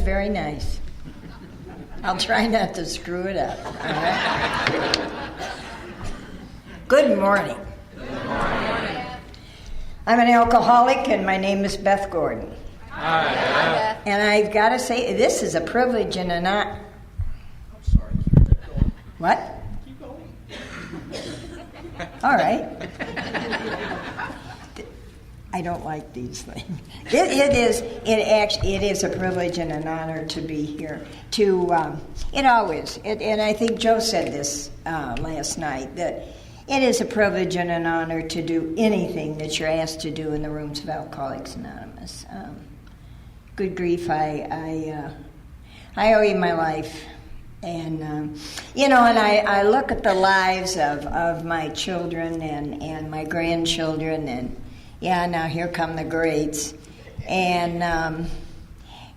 very nice. I'll try not to screw it up. All right? Good morning. Good morning. I'm an alcoholic, and my name is Beth Gordon. Hi, Beth. And I've got to say, this is a privilege and an honor. I'm sorry. Keep going. What? Keep going. All right. I don't like these things. It is a privilege and an honor to be here. And I think Joe said this last night, that it is a privilege and an honor to do anything that you're asked to do in the rooms of Alcoholics Anonymous. Good grief, I owe you my life. And, and I look at the lives of my children and my grandchildren, and now here come the greats. And,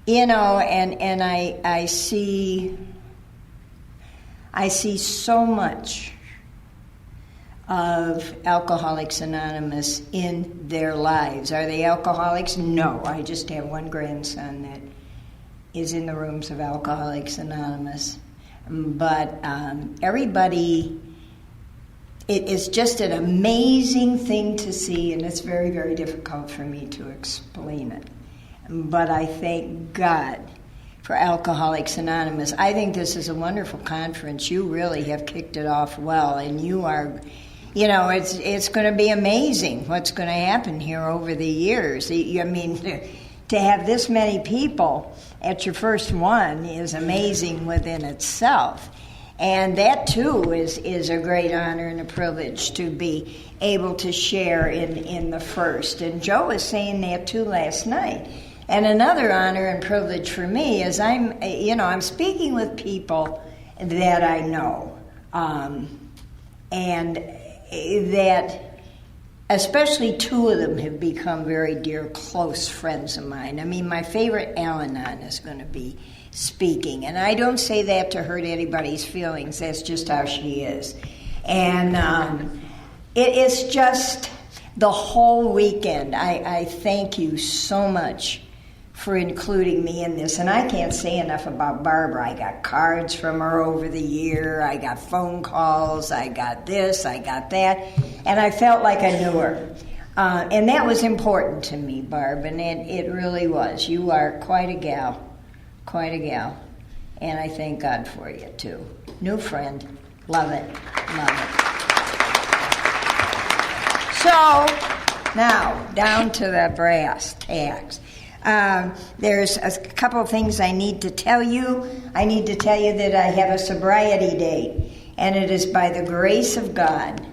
and I see so much of Alcoholics Anonymous in their lives. Are they alcoholics? No. I just have one grandson that is in the rooms of Alcoholics Anonymous. But everybody, it is just an amazing thing to see, and it's very, very difficult for me to explain it. But I thank God for Alcoholics Anonymous. I think this is a wonderful conference. You really have kicked it off well, and you are, it's going to be amazing what's going to happen here over the years. I mean, to have this many people at your first one is amazing within itself. And that, too, is a great honor and a privilege to be able to share in the first. And Joe was saying that, too, last night. And another honor and privilege for me is I'm speaking with people that I know. And that especially two of them have become very dear, close friends of mine. I mean, my favorite Al-Anon is going to be speaking. And I don't say that to hurt anybody's feelings. That's just how she is. And it is just the whole weekend. I thank you so much for including me in this. And I can't say enough about Barbara. I got cards from her over the year. I got phone calls. I got this. I got that. And I felt like I knew her. And that was important to me, Barb. And it really was. You are quite a gal. Quite a gal. And I thank God for you, too. New friend. Love it. Love it. So, now, down to the brass tacks. There's a couple of things I need to tell you. I need to tell you that I have a sobriety date, and it is by the grace of God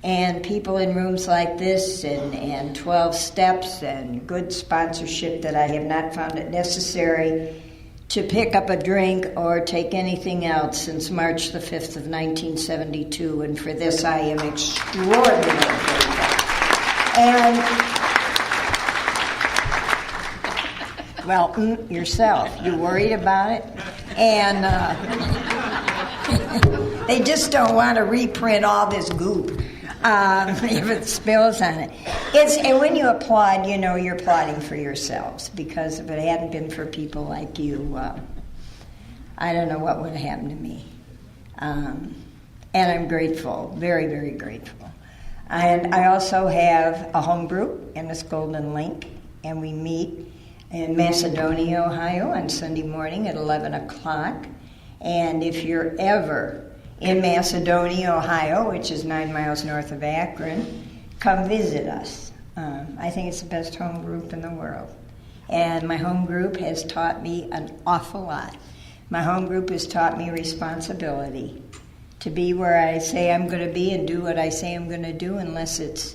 and people in rooms like this and 12 steps and good sponsorship that I have not found it necessary to pick up a drink or take anything else since March the 5th of 1972, and for this I am extraordinarily grateful. And well, yourself. You worried about it? And they just don't want to reprint all this goop if it spills on it. And when you applaud, you're applauding for yourselves, because if it hadn't been for people like you, I don't know what would have happened to me. And I'm grateful, very, very grateful. And I also have a home group in this Golden Link, and we meet in Macedonia, Ohio on Sunday morning at 11 o'clock. And if you're ever in Macedonia, Ohio, which is 9 miles north of Akron, come visit us. I think it's the best home group in the world. And my home group has taught me an awful lot. My home group has taught me responsibility, to be where I say I'm going to be and do what I say I'm going to do unless it's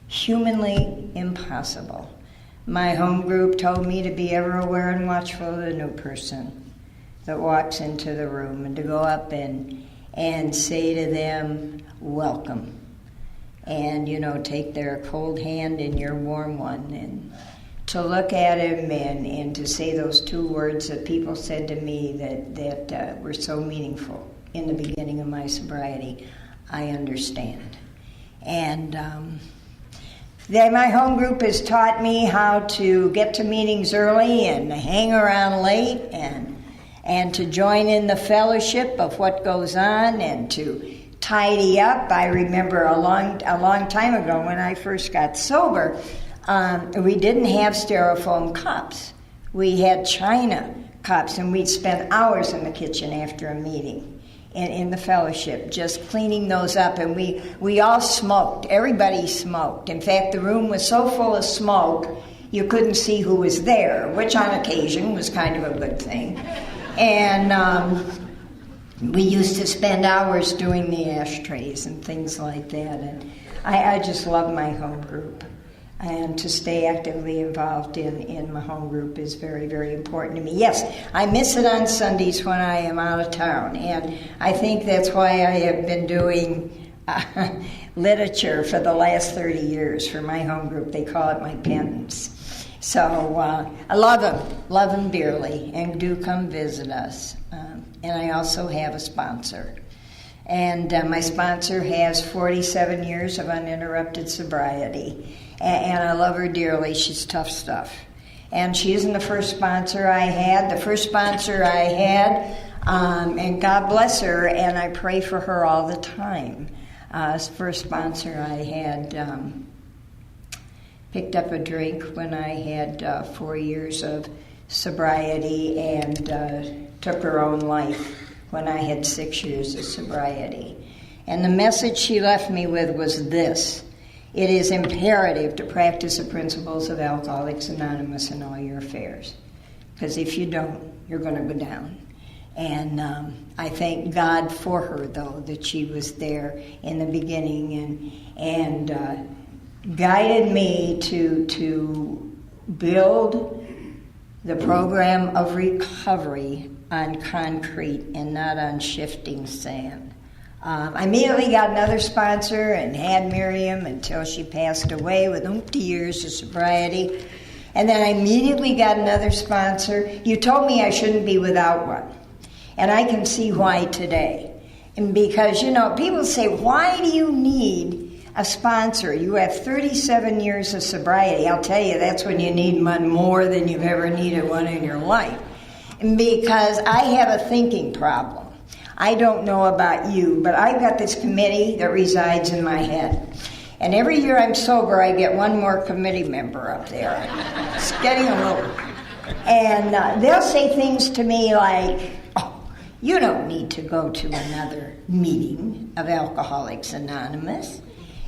humanly impossible. My home group told me to be ever aware and watchful of the new person that walks into the room, and to go up and say to them, welcome. And, take their cold hand in your warm one, and to look at him and to say those two words that people said to me that were so meaningful in the beginning of my sobriety. I understand. And My home group has taught me how to get to meetings early and hang around late and to join in the fellowship of what goes on and to tidy up. I remember a long time ago when I first got sober, we didn't have styrofoam cups. We had china cups, and we'd spend hours in the kitchen after a meeting in the fellowship, just cleaning those up. And we all smoked. Everybody smoked. In fact, the room was so full of smoke, you couldn't see who was there, which on occasion was kind of a good thing. And we used to spend hours doing the ashtrays and things like that. And I just love my home group. And to stay actively involved in my home group is very, very important to me. Yes, I miss it on Sundays when I am out of town. And I think that's why I have been doing literature for the last 30 years for my home group. They call it my penance. So I love them dearly, and do come visit us. And I also have a sponsor. And my sponsor has 47 years of uninterrupted sobriety. And I love her dearly. She's tough stuff. And she isn't the first sponsor I had. The first sponsor I had, and God bless her, and I pray for her all the time. First sponsor I had picked up a drink when I had 4 years of sobriety, and took her own life when I had 6 years of sobriety. And the message she left me with was this: it is imperative to practice the principles of Alcoholics Anonymous in all your affairs. Because if you don't, you're going to go down. And I thank God for her, though, that she was there in the beginning and guided me to build the program of recovery on concrete and not on shifting sand. I immediately got another sponsor and had Miriam until she passed away with umpty years of sobriety. And then I immediately got another sponsor. You told me I shouldn't be without one. And I can see why today. And because, people say, why do you need a sponsor? You have 37 years of sobriety. I'll tell you, that's when you need one more than you've ever needed one in your life. And because I have a thinking problem. I don't know about you, but I've got this committee that resides in my head. And every year I'm sober, I get one more committee member up there. It's getting a little... And they'll say things to me like, oh, you don't need to go to another meeting of Alcoholics Anonymous.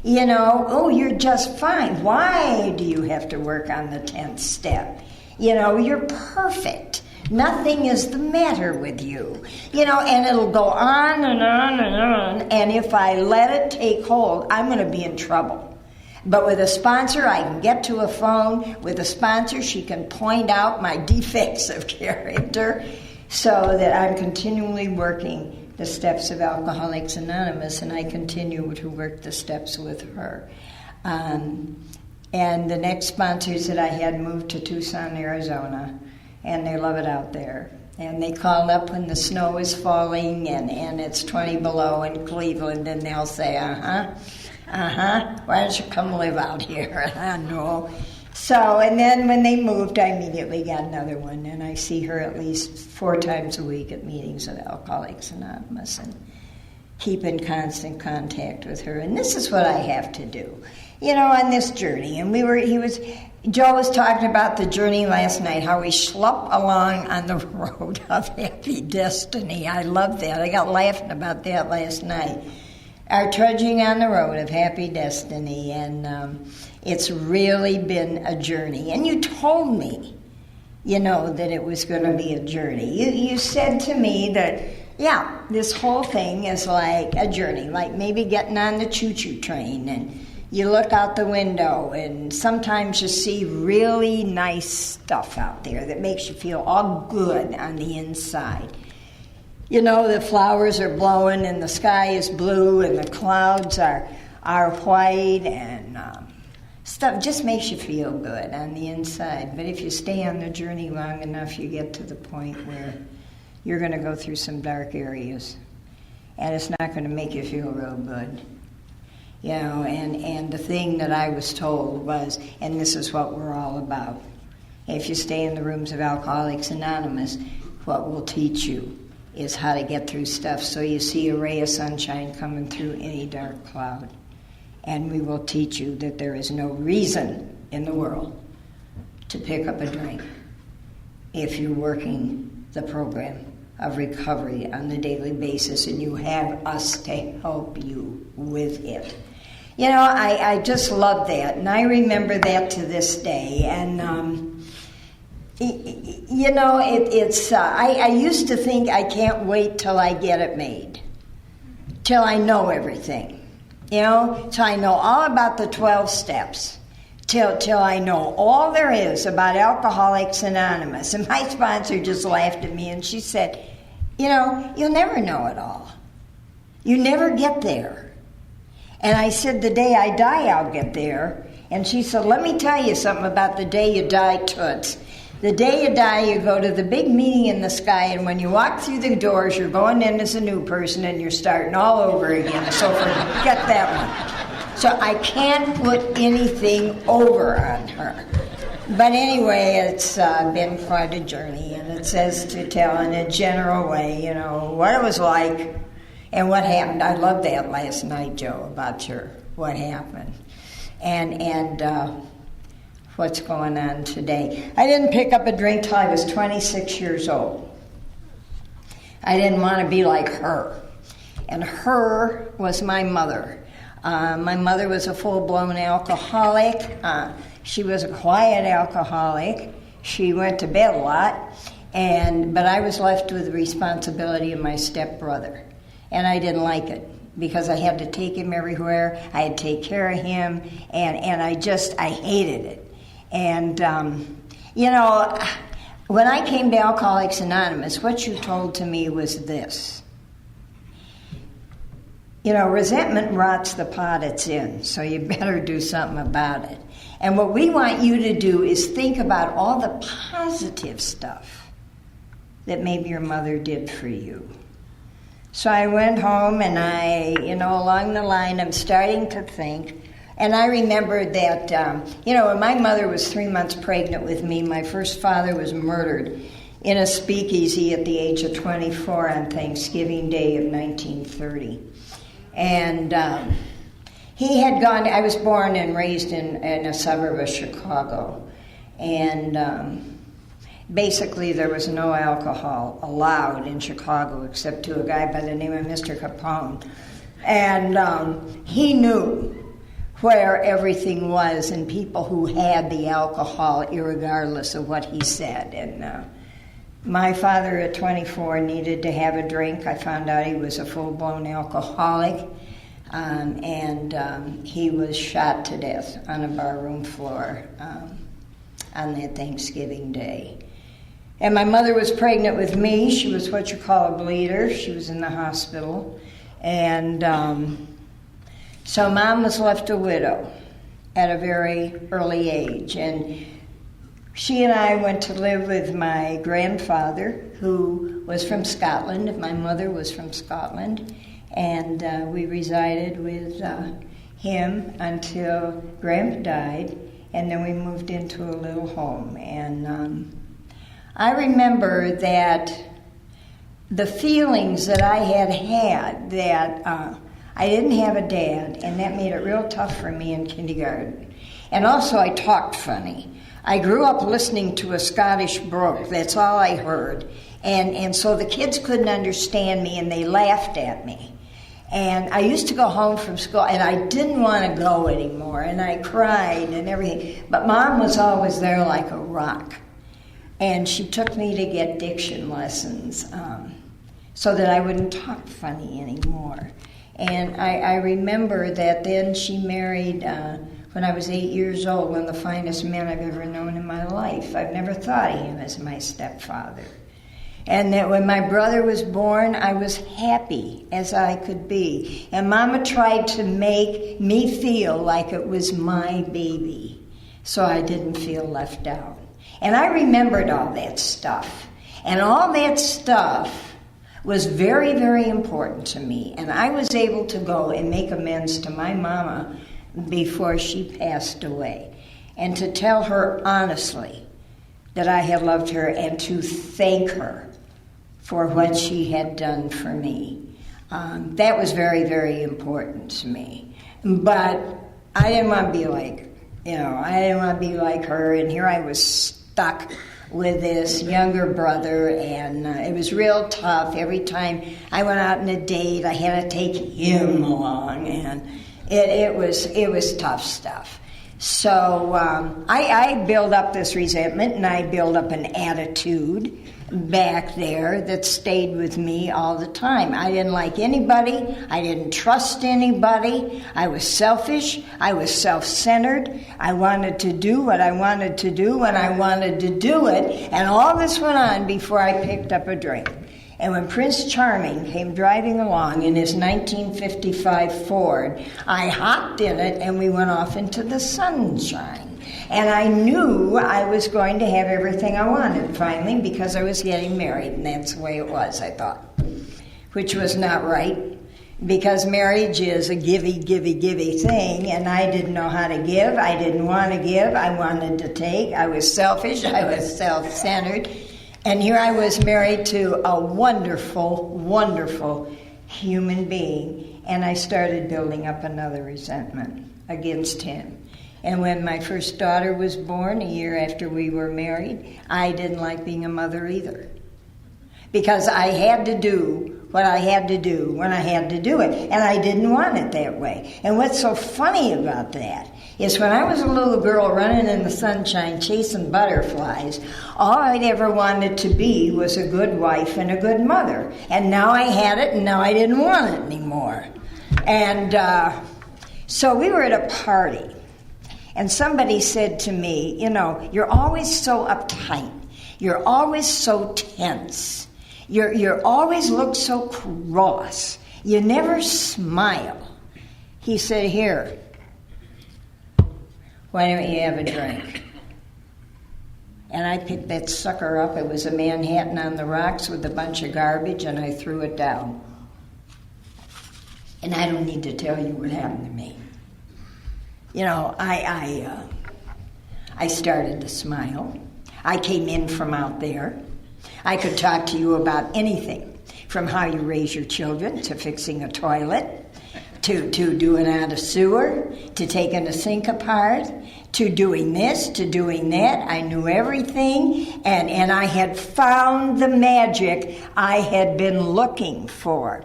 Oh, you're just fine. Why do you have to work on the 10th step? You're perfect. Nothing is the matter with you. And it'll go on and on and on. And if I let it take hold, I'm going to be in trouble. But with a sponsor, I can get to a phone. With a sponsor, she can point out my defects of character so that I'm continually working the steps of Alcoholics Anonymous, and I continue to work the steps with her. And the next sponsors that I had moved to Tucson, Arizona, and they love it out there. And they call up when the snow is falling and it's 20 below in Cleveland, and they'll say, why don't you come live out here? I know. So, and then when they moved, I immediately got another one, and I see her at least 4 times a week at meetings of Alcoholics Anonymous and keep in constant contact with her. And this is what I have to do, on this journey. And Joe was talking about the journey last night, how we schlep along on the road of happy destiny. I love that. I got laughing about that last night. Our trudging on the road of happy destiny, and it's really been a journey. And you told me, that it was going to be a journey. You said to me that, yeah, this whole thing is like a journey, like maybe getting on the choo-choo train, and you look out the window, and sometimes you see really nice stuff out there that makes you feel all good on the inside. The flowers are blowing, and the sky is blue, and the clouds are white, and stuff just makes you feel good on the inside. But if you stay on the journey long enough, you get to the point where you're going to go through some dark areas, and it's not going to make you feel real good. and the thing that I was told was, and this is what we're all about. If you stay in the rooms of Alcoholics Anonymous, what we'll teach you is how to get through stuff so you see a ray of sunshine coming through any dark cloud. And we will teach you that there is no reason in the world to pick up a drink if you're working the program of recovery on a daily basis and you have us to help you with it. I just love that, and I remember that to this day. And I used to think I can't wait till I get it made, till I know everything, till I know all about the 12 steps, till I know all there is about Alcoholics Anonymous. And my sponsor just laughed at me and she said, you'll never know it all. You never get there. And I said, the day I die, I'll get there. And she said, let me tell you something about the day you die, Toots. The day you die, you go to the big meeting in the sky, and when you walk through the doors, you're going in as a new person, and you're starting all over again. So forget that one. So I can't put anything over on her. But anyway, it's been quite a journey, and it says to tell in a general way, what it was like and what happened. I loved that last night, Joe, about what happened. And what's going on today. I didn't pick up a drink till I was 26 years old. I didn't want to be like her. And her was my mother. My mother was a full-blown alcoholic. She was a quiet alcoholic. She went to bed a lot. But I was left with the responsibility of my stepbrother. And I didn't like it because I had to take him everywhere. I had to take care of him. And I hated it. And, when I came to Alcoholics Anonymous, what you told to me was this. Resentment rots the pot it's in, so you better do something about it. And what we want you to do is think about all the positive stuff that maybe your mother did for you. So I went home and along the line, I'm starting to think. And I remembered that, when my mother was 3 months pregnant with me, my first father was murdered in a speakeasy at the age of 24 on Thanksgiving Day of 1930. And he had gone, I was born and raised in a suburb of Chicago. And basically there was no alcohol allowed in Chicago except to a guy by the name of Mr. Capone. And he knew where everything was and people who had the alcohol, irregardless of what he said. And my father at 24 needed to have a drink. I found out he was a full-blown alcoholic, and he was shot to death on a barroom floor on that Thanksgiving Day. And my mother was pregnant with me. She was what you call a bleeder. She was in the hospital. And so Mom was left a widow at a very early age. And she and I went to live with my grandfather, who was from Scotland. My mother was from Scotland. And we resided with him until Grandpa died. And then we moved into a little home. And I remember that the feelings that I had that I didn't have a dad, and that made it real tough for me in kindergarten. And also I talked funny. I grew up listening to a Scottish brook. That's all I heard. And so the kids couldn't understand me, and they laughed at me. And I used to go home from school, and I didn't want to go anymore, and I cried and everything. But Mom was always there like a rock. And she took me to get diction lessons so that I wouldn't talk funny anymore. And I remember that then she married, when I was 8 years old, one of the finest men I've ever known in my life. I've never thought of him as my stepfather. And that when my brother was born, I was happy as I could be. And Mama tried to make me feel like it was my baby, so I didn't feel left out. And I remembered all that stuff. And all that stuff was very, very important to me. And I was able to go and make amends to my mama before she passed away, and to tell her honestly that I had loved her and to thank her for what she had done for me. That was very, very important to me. But I didn't want to be like, I didn't want to be like her, and here I was stuck with this younger brother, and it was real tough. Every time I went out on a date, I had to take him along, and it was tough stuff. So I built up this resentment, and I built up an attitude back there that stayed with me all the time. I didn't like anybody. I didn't trust anybody. I was selfish. I was self-centered. I wanted to do what I wanted to do when I wanted to do it. And all this went on before I picked up a drink. And when Prince Charming came driving along in his 1955 Ford, I hopped in it and we went off into the sunshine. And I knew I was going to have everything I wanted finally, because I was getting married, and that's the way it was, I thought. Which was not right, because marriage is a givey thing, and I didn't know how to give. I didn't want to give. I wanted to take. I was selfish. I was self-centered. And here I was married to a wonderful, wonderful human being, and I started building up another resentment against him. And when my first daughter was born, a year after we were married, I didn't like being a mother either. Because I had to do what I had to do when I had to do it, and I didn't want it that way. And what's so funny about that is when I was a little girl running in the sunshine chasing butterflies, all I'd ever wanted to be was a good wife and a good mother. And now I had it, and now I didn't want it anymore. And so we were at a party, and somebody said to me, you're always so uptight. You're always so tense. You're always look so cross. You never smile. He said, here, why don't you have a drink? And I picked that sucker up. It was a Manhattan on the rocks with a bunch of garbage, and I threw it down. And I don't need to tell you what happened to me. I started to smile. I came in from out there. I could talk to you about anything, from how you raise your children, to fixing a toilet, to doing out a sewer, to taking a sink apart, to doing this, to doing that. I knew everything, and I had found the magic I had been looking for.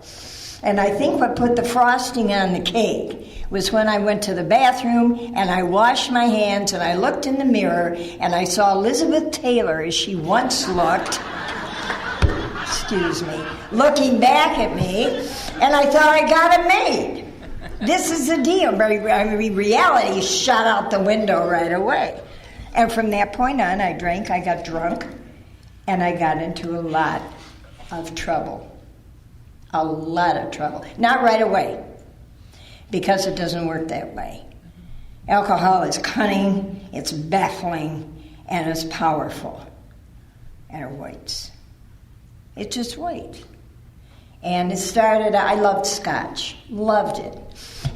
And I think what put the frosting on the cake was when I went to the bathroom and I washed my hands and I looked in the mirror and I saw Elizabeth Taylor as she once looked, looking back at me, and I thought, I got it made. This is the deal. Reality shot out the window right away. And from that point on, I drank, I got drunk, and I got into a lot of trouble. A lot of trouble. Not right away, because it doesn't work that way. Alcohol is cunning, it's baffling, and it's powerful. And it waits. It just waits. And it started, I loved Scotch. Loved it.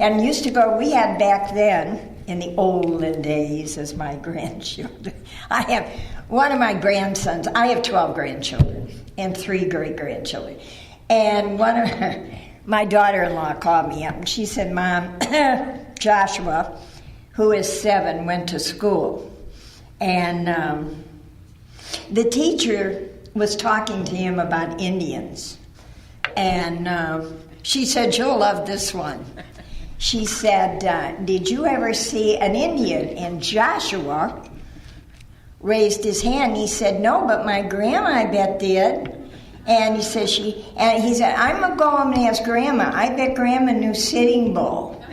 And used to go, we had back then, in the olden days, as my grandchildren. I have one of my grandsons, I have 12 grandchildren and 3 great-grandchildren. And my daughter-in-law called me up, and she said, Mom, Joshua, who is 7, went to school. And the teacher was talking to him about Indians. And she said, you'll love this one. She said, did you ever see an Indian? And Joshua raised his hand. He said, no, but my grandma, I bet, did. And he said, I'm going to go home and ask Grandma. I bet Grandma knew Sitting Bull.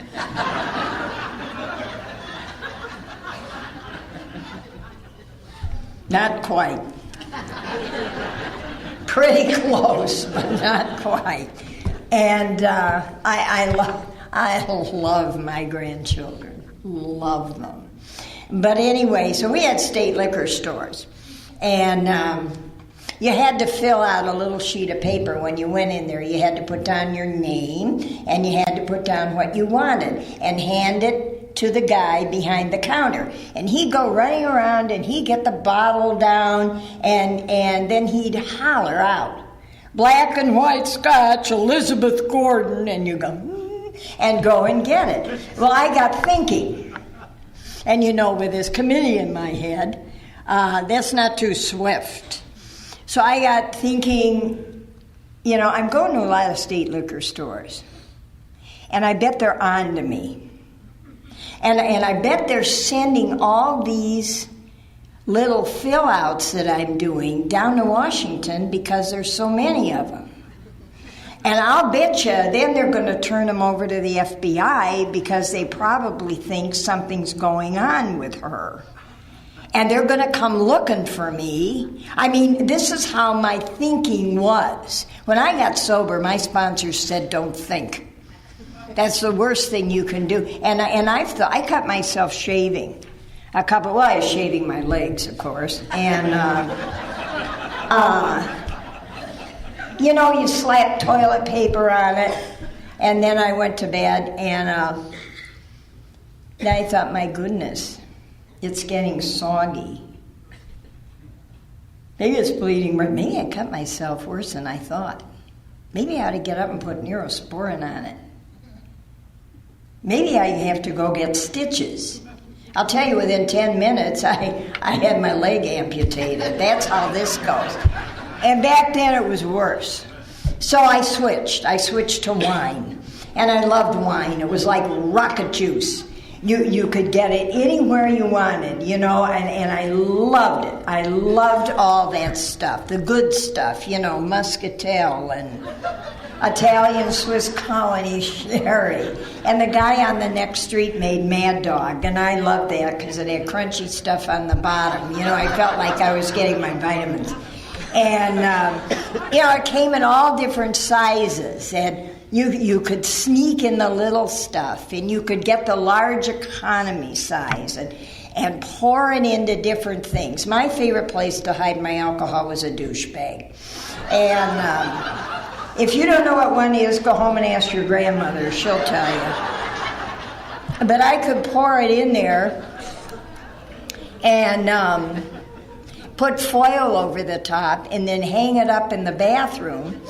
Not quite. Pretty close, but not quite. And I love my grandchildren. Love them. But anyway, so we had state liquor stores. And You had to fill out a little sheet of paper when you went in there. You had to put down your name, and you had to put down what you wanted, and hand it to the guy behind the counter. And he'd go running around, and he'd get the bottle down, and then he'd holler out, "Black and white Scotch, Elizabeth Gordon," and you go, and go and get it. Well, I got thinking, and with this committee in my head, that's not too swift. So I got thinking, I'm going to a lot of state liquor stores, and I bet they're on to me. And I bet they're sending all these little fill-outs that I'm doing down to Washington because there's so many of them. And I'll bet you then they're going to turn them over to the FBI because they probably think something's going on with her. And they're going to come looking for me. I mean, this is how my thinking was. When I got sober, my sponsors said, "Don't think. That's the worst thing you can do." And I cut myself shaving. I was shaving my legs, of course. And, you slap toilet paper on it. And then I went to bed, and I thought, my goodness, it's getting soggy. Maybe it's bleeding. Maybe I cut myself worse than I thought. Maybe I ought to get up and put Neurosporin on it. Maybe I have to go get stitches. I'll tell you, within 10 minutes, I had my leg amputated. That's how this goes. And back then it was worse. So I switched. I switched to wine. And I loved wine. It was like rocket juice. You could get it anywhere you wanted, and I loved it. I loved all that stuff, the good stuff, Muscatel and Italian Swiss Colony Sherry. And the guy on the next street made Mad Dog, and I loved that because it had crunchy stuff on the bottom. I felt like I was getting my vitamins. And, it came in all different sizes, and you could sneak in the little stuff, and you could get the large economy size and pour it into different things. My favorite place to hide my alcohol was a douche bag. And if you don't know what one is, go home and ask your grandmother. She'll tell you. But I could pour it in there and put foil over the top and then hang it up in the bathroom.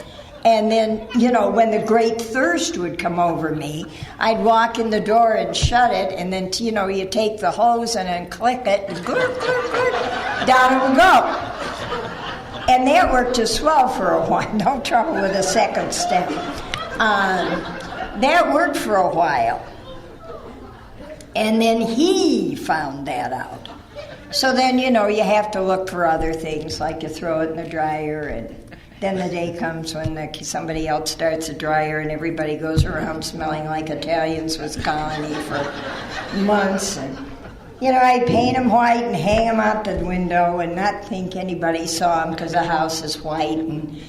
And then, when the great thirst would come over me, I'd walk in the door and shut it, and then, you take the hose and then click it, and glurp, glurp, glurp, down it would go. And that worked as well for a while. No trouble with a second step. That worked for a while. And then he found that out. So then, you have to look for other things, like you throw it in the dryer, and then the day comes when somebody else starts a dryer and everybody goes around smelling like Italian Swiss Colony for months. And, I'd paint them white and hang them out the window and not think anybody saw them because the house is white and,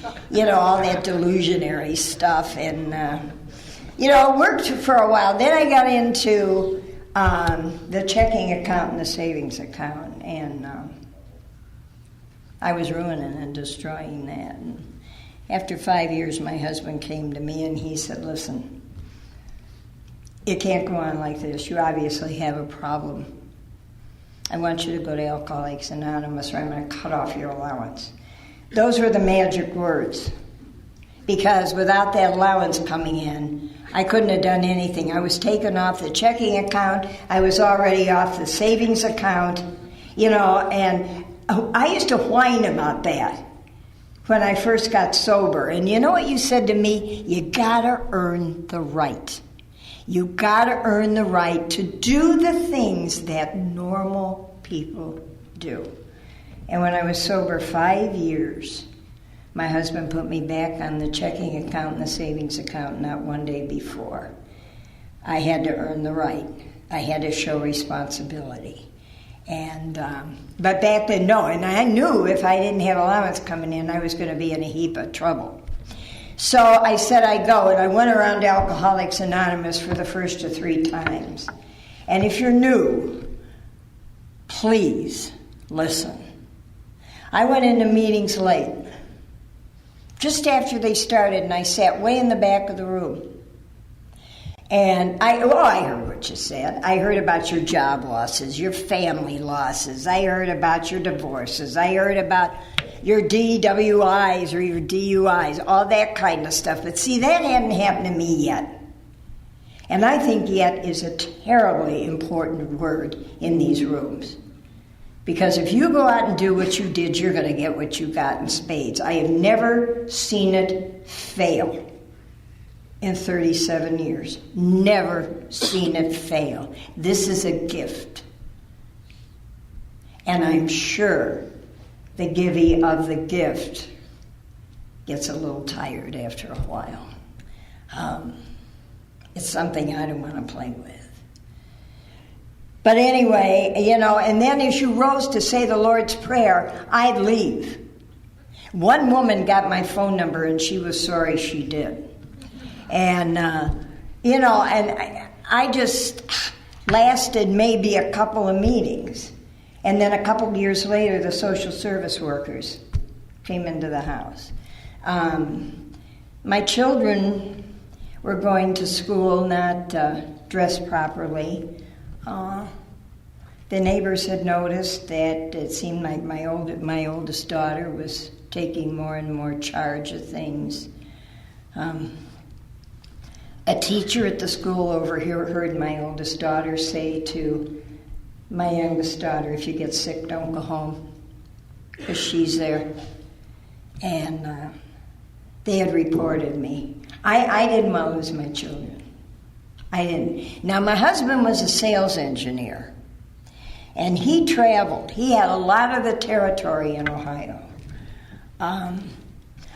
all that delusionary stuff. And, it worked for a while. Then I got into the checking account and the savings account, and I was ruining and destroying that. And after 5 years, my husband came to me and he said, "Listen, it can't go on like this. You obviously have a problem. I want you to go to Alcoholics Anonymous or I'm going to cut off your allowance." Those were the magic words. Because without that allowance coming in, I couldn't have done anything. I was taken off the checking account. I was already off the savings account, and I used to whine about that when I first got sober. And you know what you said to me? You gotta earn the right. You gotta earn the right to do the things that normal people do. And when I was sober 5 years, my husband put me back on the checking account and the savings account not one day before. I had to earn the right. I had to show responsibility. And but back then, no. And I knew if I didn't have allowance coming in, I was going to be in a heap of trouble. So I said I'd go, and I went around Alcoholics Anonymous for the first of 3 times. And if you're new, please listen. I went into meetings late, just after they started, and I sat way in the back of the room. And I heard what you said. I heard about your job losses, your family losses. I heard about your divorces. I heard about your DWIs or your DUIs, all that kind of stuff. But see, that hadn't happened to me yet. And I think yet is a terribly important word in these rooms. Because if you go out and do what you did, you're going to get what you got in spades. I have never seen it fail in 37 years. Never seen it fail. This is a gift. And I'm sure the givey of the gift gets a little tired after a while. It's something I don't want to play with. But anyway, and then as you rose to say the Lord's Prayer, I'd leave. One woman got my phone number, and she was sorry she did. And, and I just lasted maybe a couple of meetings. And then a couple of years later, the social service workers came into the house. My children were going to school not dressed properly. The neighbors had noticed that it seemed like my oldest daughter was taking more and more charge of things. A teacher at the school over here heard my oldest daughter say to my youngest daughter, if you get sick, don't go home, because she's there. And they had reported me. I didn't want to lose my children. I didn't. Now, my husband was a sales engineer, and he traveled. He had a lot of the territory in Ohio. I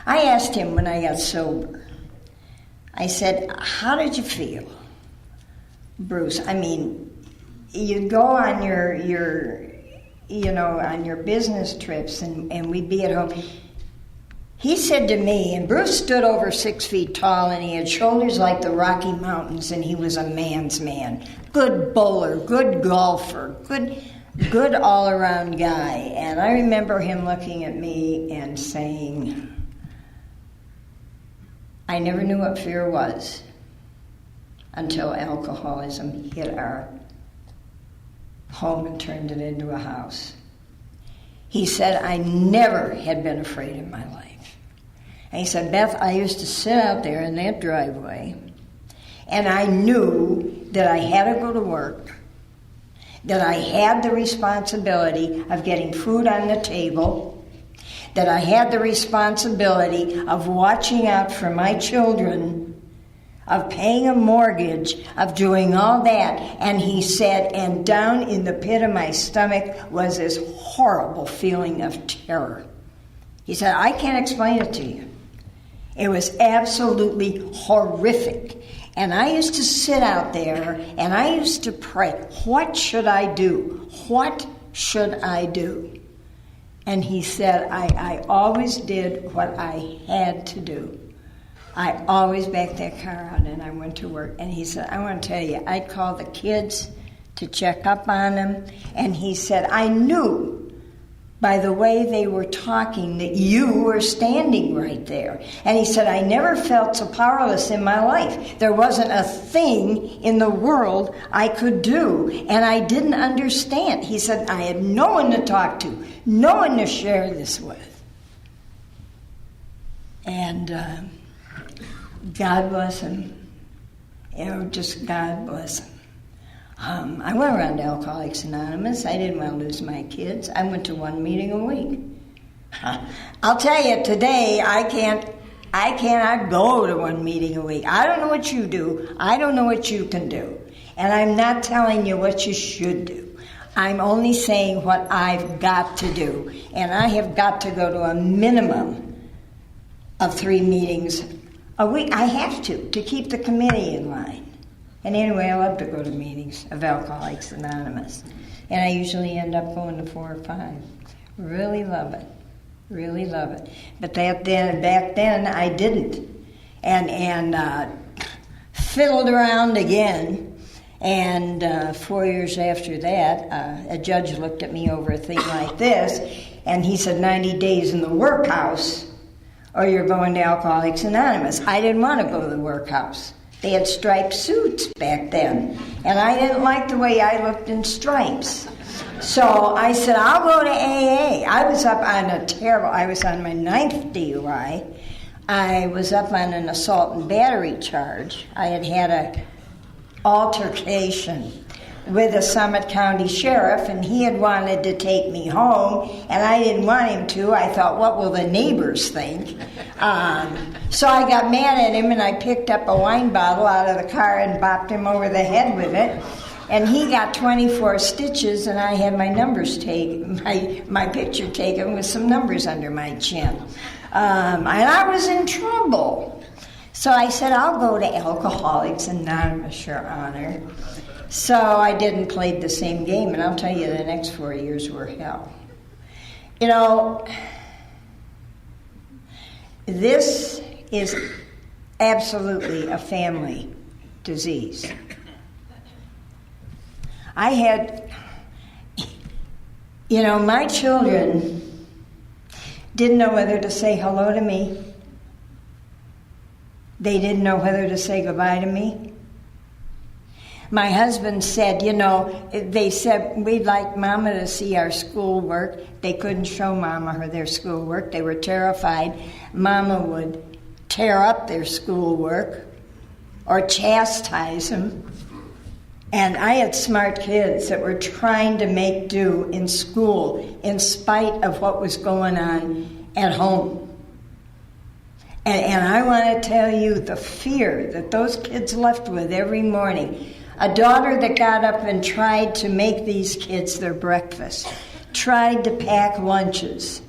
asked him when I got sober, I said, how did you feel, Bruce? I mean, you'd go on your on your business trips, and we'd be at home. He said to me, and Bruce stood over 6 feet tall, and he had shoulders like the Rocky Mountains, and he was a man's man. Good bowler, good golfer, good all-around guy. And I remember him looking at me and saying, I never knew what fear was until alcoholism hit our home and turned it into a house. He said, I never had been afraid in my life. And he said, Beth, I used to sit out there in that driveway, and I knew that I had to go to work, that I had the responsibility of getting food on the table, that I had the responsibility of watching out for my children, of paying a mortgage, of doing all that. And he said, and down in the pit of my stomach was this horrible feeling of terror. He said, I can't explain it to you. It was absolutely horrific. And I used to sit out there and I used to pray, what should I do? What should I do? And he said, I always did what I had to do. I always backed that car out and I went to work. And he said, I want to tell you, I'd call the kids to check up on them. And he said, I knew by the way they were talking that you were standing right there. And he said, I never felt so powerless in my life. There wasn't a thing in the world I could do. And I didn't understand. He said, I had no one to talk to, no one to share this with. And God bless him. Just God bless him. I went around to Alcoholics Anonymous. I didn't want to lose my kids. I went to one meeting a week. I'll tell you, today I cannot go to one meeting a week. I don't know what you do. I don't know what you can do. And I'm not telling you what you should do. I'm only saying what I've got to do. And I have got to go to a minimum of 3 meetings a week. I have to keep the committee in line. And anyway, I love to go to meetings of Alcoholics Anonymous. And I usually end up going to 4 or 5. Really love it. Really love it. But back then, I didn't. And fiddled around again. And 4 years after that, a judge looked at me over a thing like this. And he said 90 days in the workhouse or you're going to Alcoholics Anonymous. I didn't want to go to the workhouse. They had striped suits back then, and I didn't like the way I looked in stripes. So I said, I'll go to AA. I was on my 9th DUI. I was up on an assault and battery charge. I had had an altercation with the Summit County Sheriff, and he had wanted to take me home, and I didn't want him to. I thought, what will the neighbors think? So I got mad at him, and I picked up a wine bottle out of the car and bopped him over the head with it. And he got 24 stitches, and I had my numbers taken, my picture taken with some numbers under my chin. And I was in trouble. So I said, I'll go to Alcoholics Anonymous, Your Honor. So I didn't play the same game, and I'll tell you, the next 4 years were hell. You know, this is absolutely a family disease. I had, my children didn't know whether to say hello to me. They didn't know whether to say goodbye to me. My husband said, they said, we'd like Mama to see our schoolwork. They couldn't show Mama their schoolwork. They were terrified Mama would tear up their schoolwork or chastise them. And I had smart kids that were trying to make do in school in spite of what was going on at home. And I want to tell you the fear that those kids left with every morning. A daughter that got up and tried to make these kids their breakfast, tried to pack lunches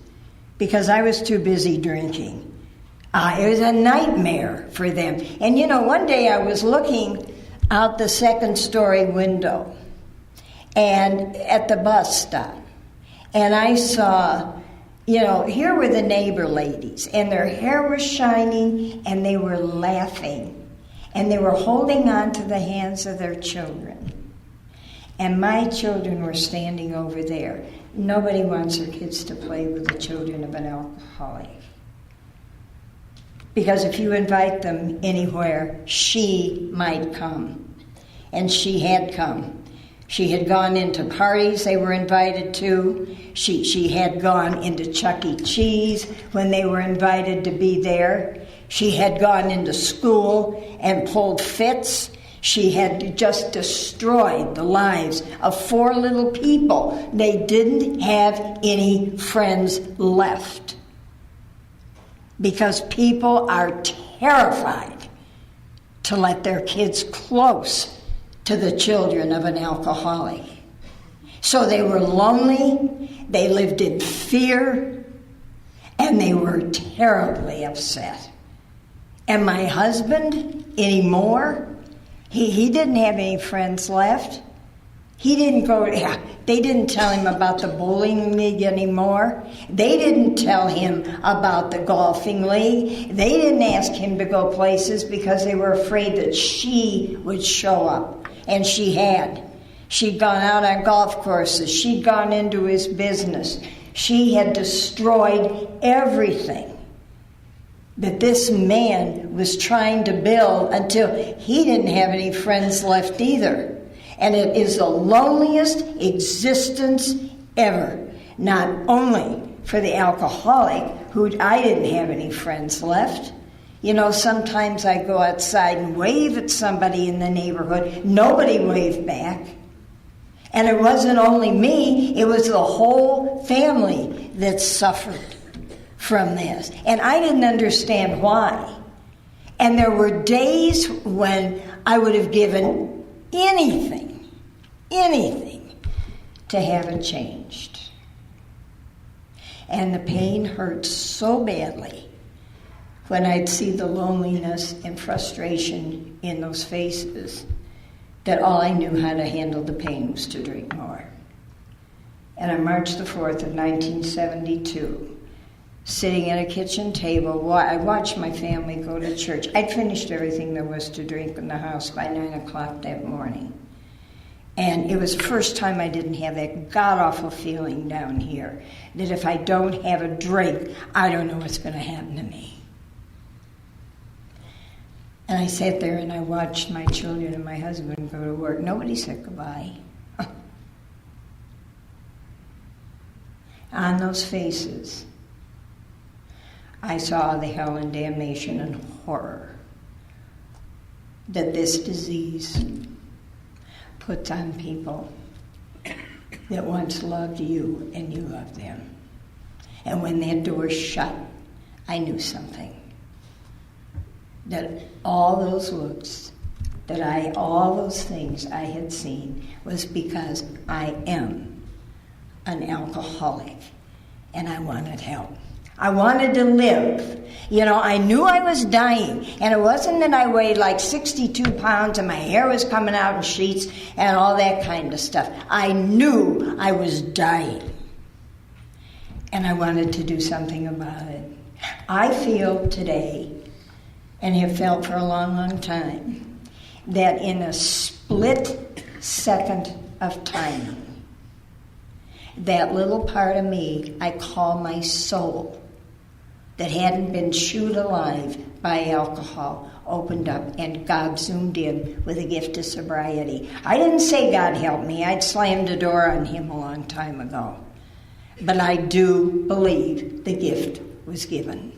because I was too busy drinking. It was a nightmare for them. And one day I was looking out the second-story window and at the bus stop, and I saw, here were the neighbor ladies, and their hair was shining, and they were laughing. And they were holding on to the hands of their children. And my children were standing over there. Nobody wants their kids to play with the children of an alcoholic. Because if you invite them anywhere, she might come. And she had come. She had gone into parties they were invited to. She had gone into Chuck E. Cheese when they were invited to be there. She had gone into school and pulled fits. She had just destroyed the lives of 4 little people. They didn't have any friends left because people are terrified to let their kids close to the children of an alcoholic. So they were lonely, they lived in fear, and they were terribly upset. And my husband, anymore, he didn't have any friends left. He didn't go, they didn't tell him about the bowling league anymore. They didn't tell him about the golfing league. They didn't ask him to go places because they were afraid that she would show up. And she had. She'd gone out on golf courses. She'd gone into his business. She had destroyed everything that this man was trying to build until he didn't have any friends left either. And it is the loneliest existence ever, not only for the alcoholic, who I didn't have any friends left. Sometimes I go outside and wave at somebody in the neighborhood. Nobody waved back. And it wasn't only me, it was the whole family that suffered from this. And I didn't understand why. And there were days when I would have given anything to have it changed. And the pain hurt so badly when I'd see the loneliness and frustration in those faces that all I knew how to handle the pain was to drink more. And on March the 4th of 1972, sitting at a kitchen table, I watched my family go to church. I'd finished everything there was to drink in the house by 9 o'clock that morning. And it was the first time I didn't have that god-awful feeling down here, that if I don't have a drink, I don't know what's going to happen to me. And I sat there and I watched my children and my husband go to work. Nobody said goodbye. On those faces, I saw the hell and damnation and horror that this disease puts on people that once loved you and you loved them. And when that door shut, I knew something. That all those looks, all those things I had seen was because I am an alcoholic and I wanted help. I wanted to live. You know, I knew I was dying. And it wasn't that I weighed like 62 pounds and my hair was coming out in sheets and all that kind of stuff. I knew I was dying. And I wanted to do something about it. I feel today, and have felt for a long, long time, that in a split second of time, that little part of me I call my soul, that hadn't been chewed alive by alcohol, opened up, and God zoomed in with a gift of sobriety. I didn't say God help me. I'd slammed the door on him a long time ago. But I do believe the gift was given.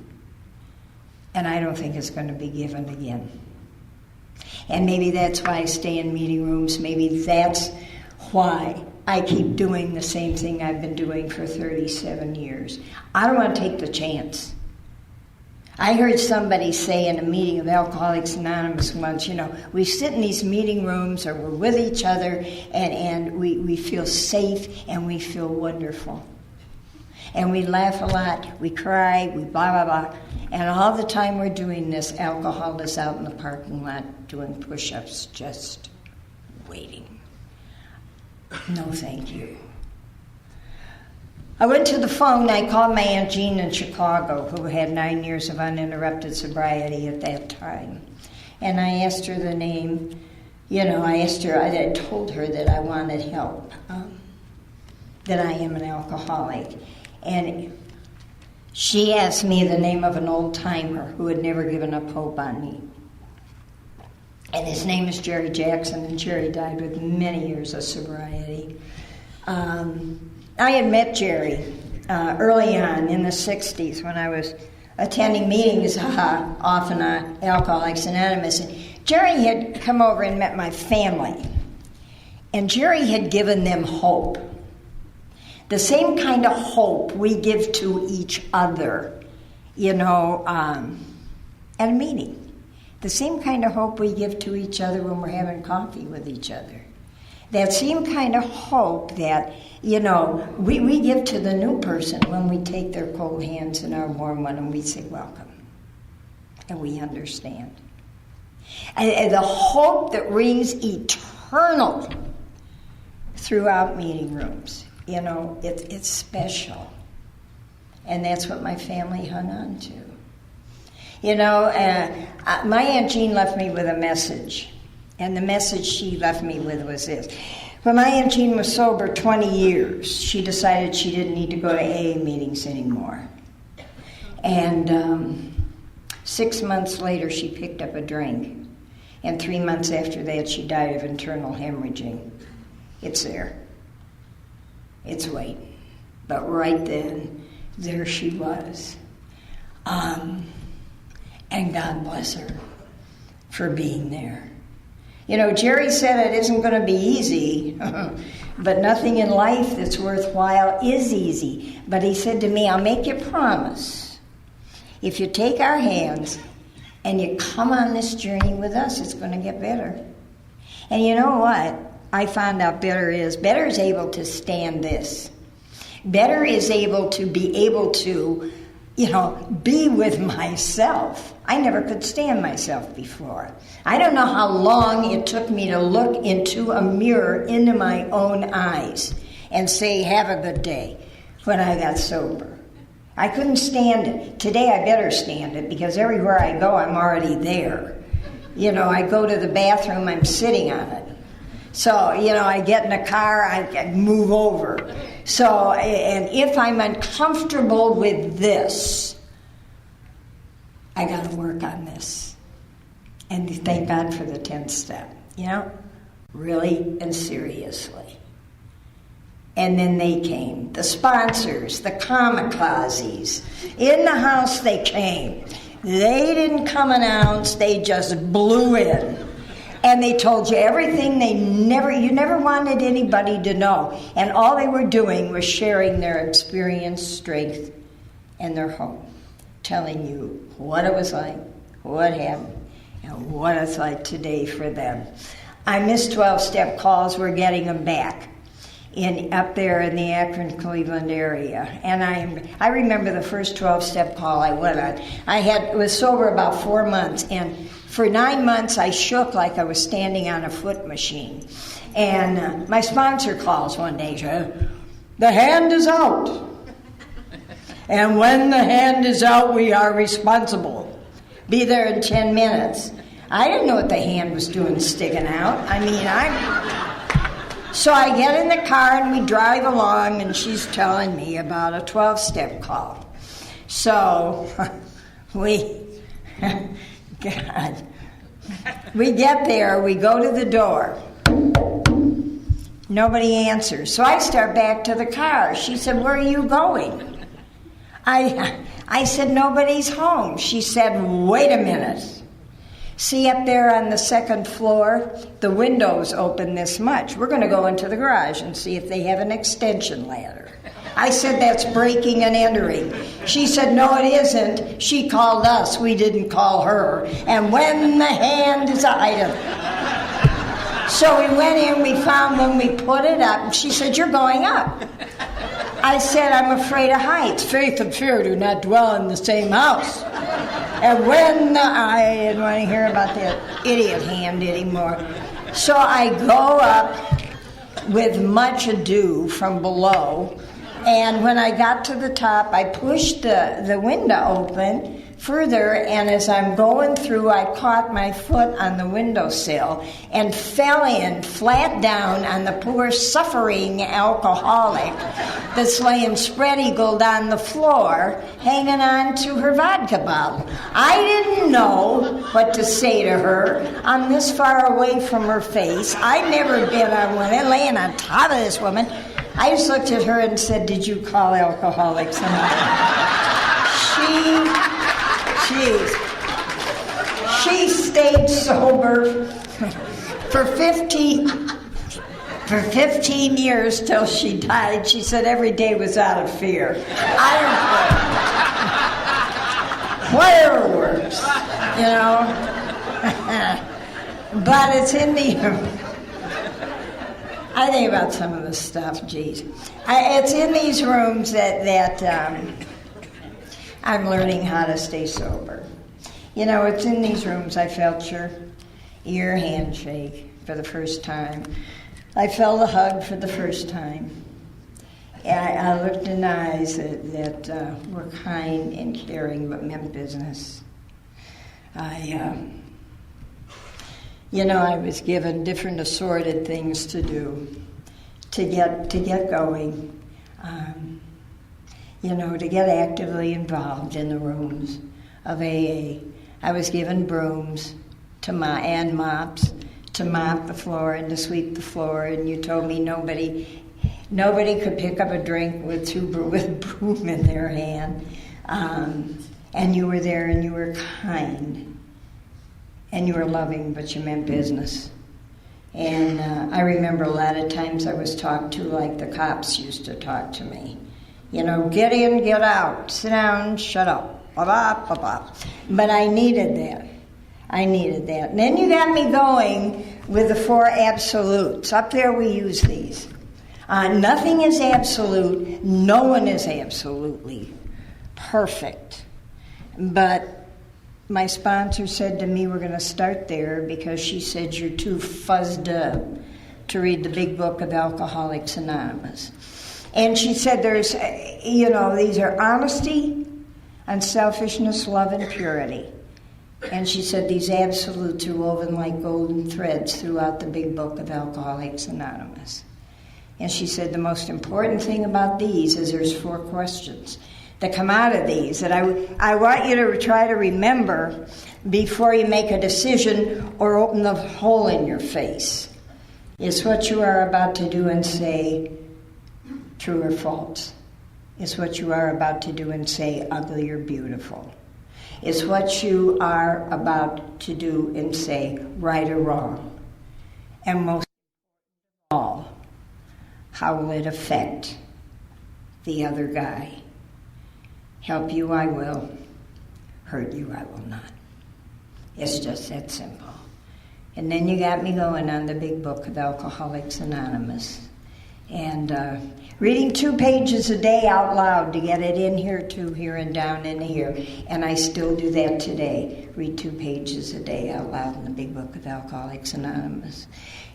And I don't think it's going to be given again. And maybe that's why I stay in meeting rooms. Maybe that's why I keep doing the same thing I've been doing for 37 years. I don't want to take the chance. I heard somebody say in a meeting of Alcoholics Anonymous once, you know, we sit in these meeting rooms or we're with each other and we feel safe and we feel wonderful. And we laugh a lot, we cry, we blah, blah, blah. And all the time we're doing this, alcohol is out in the parking lot doing push-ups, just waiting. No, thank you. I went to the phone. I called my Aunt Jean in Chicago, who had 9 years of uninterrupted sobriety at that time. And I asked her the name. You know, I told her that I wanted help, that I am an alcoholic. And she asked me the name of an old-timer who had never given up hope on me. And his name is Jerry Jackson, and Jerry died with many years of sobriety. I had met Jerry early on in the 60s when I was attending meetings off in Alcoholics Anonymous. And Jerry had come over and met my family. And Jerry had given them hope. The same kind of hope we give to each other, you know, at a meeting. The same kind of hope we give to each other when we're having coffee with each other. That same kind of hope that, you know, we give to the new person when we take their cold hands in our warm one and we say, welcome. And we understand. And the hope that rings eternal throughout meeting rooms. You know, it's special. And that's what my family hung on to. You know, my Aunt Jean left me with a message. And the message she left me with was this. When my Aunt Jean was sober 20 years, she decided she didn't need to go to AA meetings anymore. And 6 months later, she picked up a drink. And 3 months after that, she died of internal hemorrhaging. It's there. It's waiting. But right then, there she was. And God bless her for being there. You know, Jerry said it isn't going to be easy, but nothing in life that's worthwhile is easy. But he said to me, I'll make you a promise. If you take our hands and you come on this journey with us, it's going to get better. And you know what? I found out better is able to stand this. Better is able to be, you know, be with myself. I never could stand myself before. I don't know how long it took me to look into a mirror into my own eyes and say, have a good day, when I got sober. I couldn't stand it. Today I better stand it because everywhere I go, I'm already there. You know, I go to the bathroom, I'm sitting on it. So, you know, I get in a car, I move over. So, and if I'm uncomfortable with this, I got to work on this. And thank God for the 10th step, you know, really and seriously. And then they came, the sponsors, the kamikazes. In the house they came. They didn't come announced, they just blew in. And they told you everything you never wanted anybody to know. And all they were doing was sharing their experience, strength, and their hope. Telling you what it was like, what happened, and what it's like today for them. I missed 12-step calls, we're getting them back. Up there in the Akron-Cleveland area. And I remember the first 12-step call I went on. Was sober about 4 months, and for 9 months I shook like I was standing on a foot machine. And my sponsor calls one day, said, "The hand is out. And when the hand is out, we are responsible. Be there in 10 minutes. I didn't know what the hand was doing sticking out. So I get in the car and we drive along, and she's telling me about a 12-step call. So we get there, we go to the door. Nobody answers. So I start back to the car. She said, "Where are you going?" I said, "Nobody's home." She said, "Wait a minute. See up there on the second floor, the window's open this much. We're going to go into the garage and see if they have an extension ladder." I said, "That's breaking and entering." She said, "No, it isn't. She called us. We didn't call her. And when the hand is idle." So we went in, we found them, we put it up. She said, "You're going up." I said, "I'm afraid of heights. Faith and fear do not dwell in the same house." And I didn't want to hear about that idiot hand anymore. So I go up with much ado from below, and when I got to the top, I pushed the window open further, and as I'm going through, I caught my foot on the windowsill and fell in flat down on the poor suffering alcoholic that's laying spread-eagled on the floor, hanging on to her vodka bottle. I didn't know what to say to her. I'm this far away from her face. I'd never been on one, and laying on top of this woman. I just looked at her and said, "Did you call Alcoholics Anonymous?" She stayed sober for 15 years till she died. She said every day was out of fear. Whatever works, you know. But it's in the... I think about some of the stuff, geez. It's in these rooms that I'm learning how to stay sober. You know, it's in these rooms I felt your handshake for the first time. I felt a hug for the first time. I looked in eyes that were kind and caring but meant business. I was given different assorted things to do to get going. To get actively involved in the rooms of AA. I was given brooms and mops to mop the floor and to sweep the floor, and you told me nobody could pick up a drink with broom in their hand. And you were there, and you were kind, and you were loving, but you meant business. And I remember a lot of times I was talked to like the cops used to talk to me. Get in, get out, sit down, shut up, But I needed that. And then you got me going with the 4 absolutes. Up there we use these. Nothing is absolute. No one is absolutely perfect. But my sponsor said to me, we're going to start there because she said you're too fuzzed up to read the big book of Alcoholics Anonymous. And she said these are honesty, unselfishness, love, and purity. And she said these absolutes are woven like golden threads throughout the big book of Alcoholics Anonymous. And she said the most important thing about these is there's 4 questions that come out of these that I want you to try to remember before you make a decision or open the hole in your face. Is what you are about to do and say true or false? Is what you are about to do and say ugly or beautiful? Is what you are about to do and say right or wrong? And most of all, how will it affect the other guy? Help you I will, hurt you I will not. It's just that simple. And then you got me going on the big book of Alcoholics Anonymous. And reading 2 pages a day out loud to get it in here, 2 here and down in here. And I still do that today. Read 2 pages a day out loud in the big book of Alcoholics Anonymous.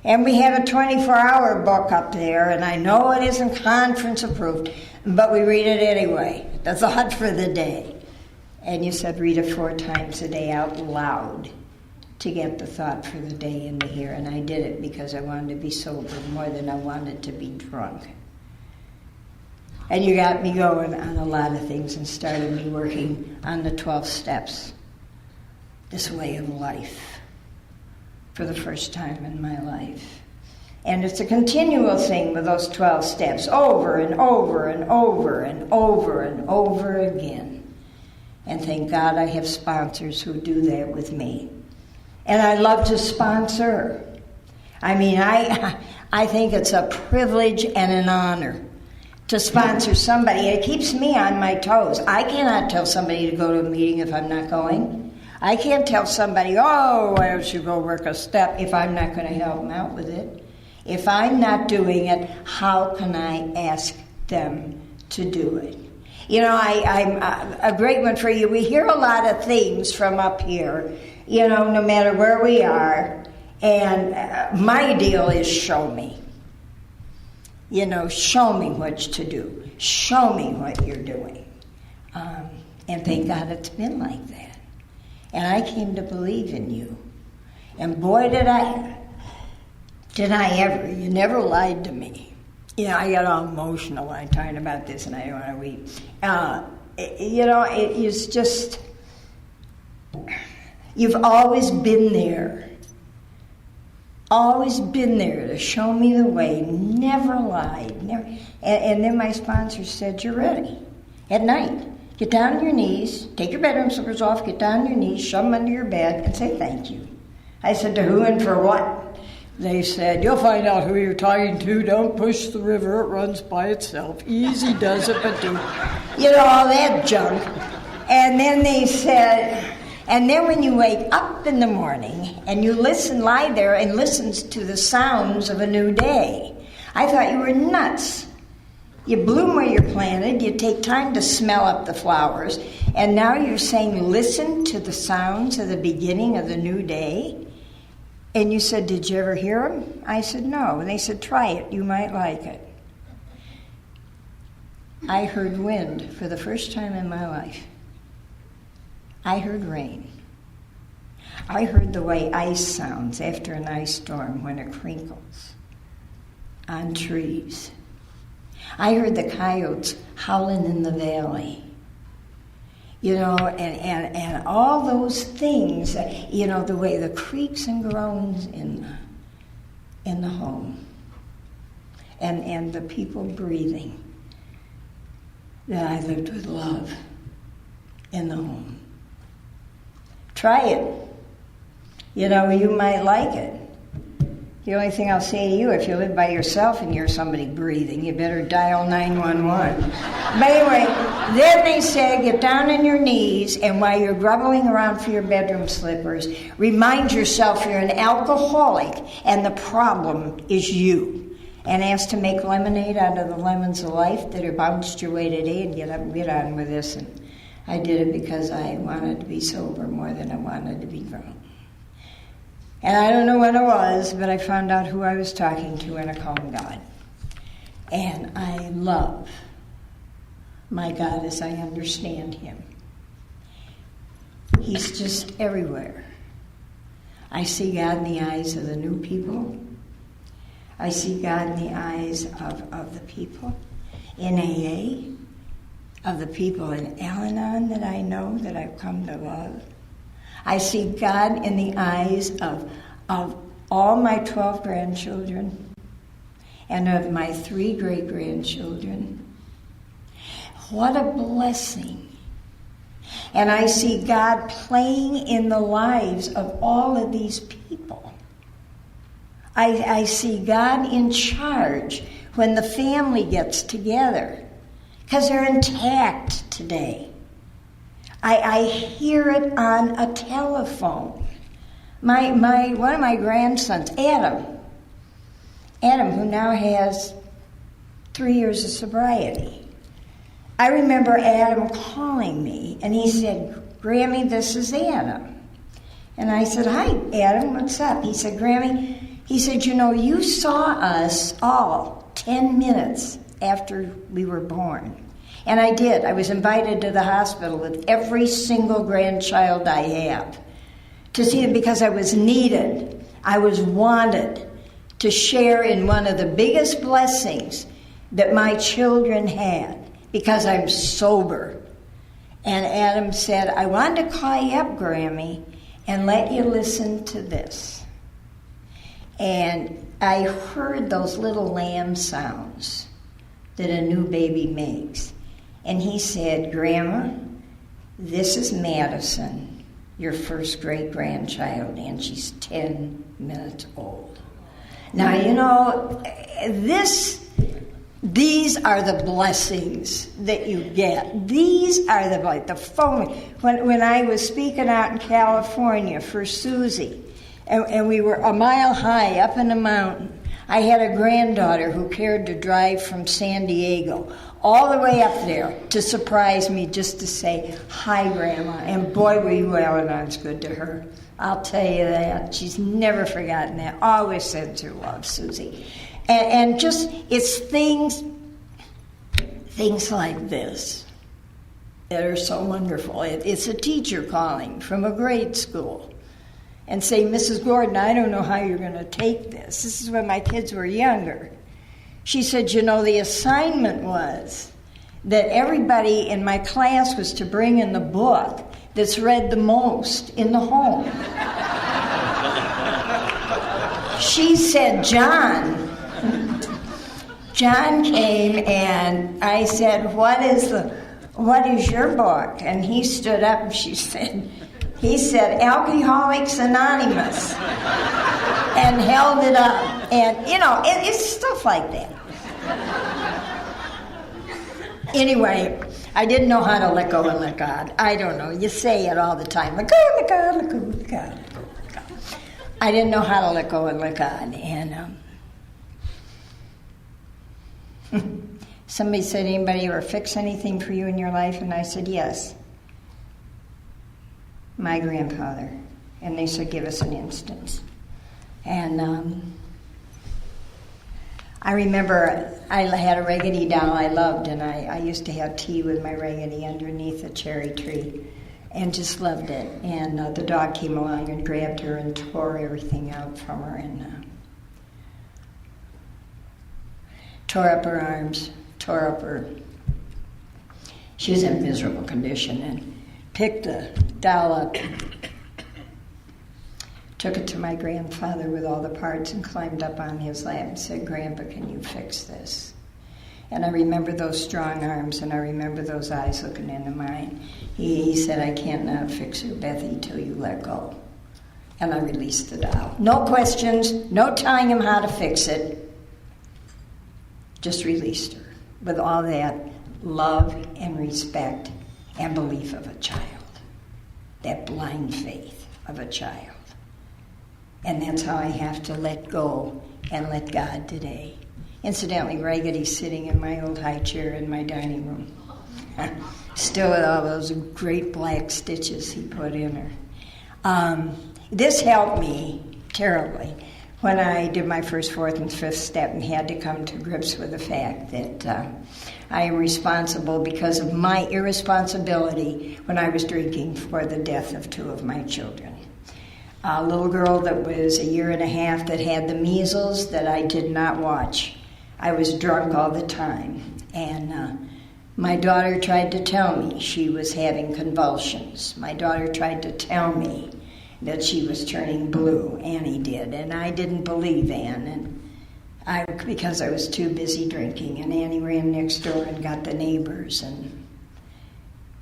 And we have a 24-hour book up there, and I know it isn't conference approved, but we read it anyway. The thought for the day. And you said read it 4 times a day out loud to get the thought for the day in here. And I did it because I wanted to be sober more than I wanted to be drunk. And you got me going on a lot of things and started me working on the 12 steps, this way of life, for the first time in my life. And it's a continual thing with those 12 steps, over and over and over and over and over again. And thank God I have sponsors who do that with me. And I love to sponsor. I mean, I think it's a privilege and an honor to sponsor somebody. It keeps me on my toes. I cannot tell somebody to go to a meeting if I'm not going. I can't tell somebody, oh, why don't you go work a step, if I'm not going to help them out with it. If I'm not doing it, how can I ask them to do it? You know, I'm a great one for you. We hear a lot of things from up here, you know, no matter where we are. And my deal is show me. You know, show me what to do. Show me what you're doing. And thank God it's been like that. And I came to believe in you. And boy, did I ever. You never lied to me. You know, I get all emotional when I'm talking about this and I don't want to weep. You know, it is just, you've always been there. Always been there to show me the way. Never lied. Never. And then my sponsor said, you're ready. At night, get down on your knees, take your bedroom slippers off, get down on your knees, shove them under your bed, and say thank you. I said, to who and for what? They said, you'll find out who you're talking to. Don't push the river. It runs by itself. Easy does it, but do. You know, all that junk. And then they said, and then when you wake up in the morning and you lie there and listen to the sounds of a new day. I thought you were nuts. You bloom where you're planted. You take time to smell up the flowers. And now you're saying, listen to the sounds of the beginning of the new day. And you said, did you ever hear them? I said, no. And they said, try it. You might like it. I heard wind for the first time in my life. I heard rain. I heard the way ice sounds after an ice storm when it crinkles on trees. I heard the coyotes howling in the valley. You know, and all those things, you know, the way the creaks and groans in the home. And the people breathing. That I lived with love in the home. Try it. You know, you might like it. The only thing I'll say to you, if you live by yourself and you're somebody breathing, you better dial 911. But anyway, then they say, get down on your knees, and while you're grubbling around for your bedroom slippers, remind yourself you're an alcoholic, and the problem is you. And ask to make lemonade out of the lemons of life that are bounced your way today, and get up and get on with this. And I did it because I wanted to be sober more than I wanted to be drunk. And I don't know when it was, but I found out who I was talking to, and I called him God. And I love my God as I understand him. He's just everywhere. I see God in the eyes of the new people. I see God in the eyes of the people in AA, of the people in Al-Anon that I know, that I've come to love. I see God in the eyes of all my 12 grandchildren and of my 3 great-grandchildren. What a blessing. And I see God playing in the lives of all of these people. I see God in charge when the family gets together, because they're intact today. I hear it on a telephone. One of my grandsons, Adam, who now has 3 years of sobriety. I remember Adam calling me, and he said, "Grammy, this is Adam." And I said, "Hi, Adam, what's up?" He said, "Grammy," he said, "you saw us all 10 minutes after we were born." And I did. I was invited to the hospital with every single grandchild I have to see them because I was needed. I was wanted to share in one of the biggest blessings that my children had, because I'm sober. And Adam said, "I wanted to call you up, Grammy, and let you listen to this." And I heard those little lamb sounds that a new baby makes. And he said, "Grandma, this is Madison, your first great-grandchild, and she's 10 minutes old." Now, these are the blessings that you get. These are the phone. When I was speaking out in California for Susie, and we were a mile high up in the mountain, I had a granddaughter who cared to drive from San Diego all the way up there to surprise me, just to say, "Hi, Grandma." And boy, were you Al-Anon's good to her. I'll tell you that. She's never forgotten that. Always sends her love, Susie. And just, it's things like this that are so wonderful. It's a teacher calling from a grade school and saying, "Mrs. Gordon, I don't know how you're going to take this." This is when my kids were younger. She said, "The assignment was that everybody in my class was to bring in the book that's read the most in the home." She said, John came, and I said, what is your book?" And he stood up and he said, "Alcoholics Anonymous," and held it up. And, it's stuff like that. Anyway, I didn't know how to let go and let God. I don't know. You say it all the time. Let go, let God, let go, let God, let go, let God. I didn't know how to let go and let God. And somebody said, "Anybody ever fix anything for you in your life?" And I said, "Yes. My grandfather." And they said, "Give us an instance." And I remember I had a Raggedy doll I loved, and I used to have tea with my Raggedy underneath a cherry tree and just loved it. And the dog came along and grabbed her and tore everything out from her and tore up her arms, tore up her... She was in miserable condition, and picked the doll up, took it to my grandfather with all the parts and climbed up on his lap and said, "Grandpa, can you fix this?" And I remember those strong arms, and I remember those eyes looking into mine. He said, "I can't not fix her, Bethy, till you let go." And I released the doll. No questions, no telling him how to fix it. Just released her with all that love and respect and belief of a child. That blind faith of a child. And that's how I have to let go and let God today. Incidentally, Raggedy's sitting in my old high chair in my dining room. Still with all those great black stitches he put in her. This helped me terribly. when I did my first, fourth, and fifth step and had to come to grips with the fact that I am responsible because of my irresponsibility when I was drinking for the death of two of my children. A little girl that was a year and a half that had the measles that I did not watch. I was drunk all the time. And my daughter tried to tell me she was having convulsions. My daughter tried to tell me that she was turning blue. Annie did. And I didn't believe Ann. Because I was too busy drinking. And Annie ran next door and got the neighbors. And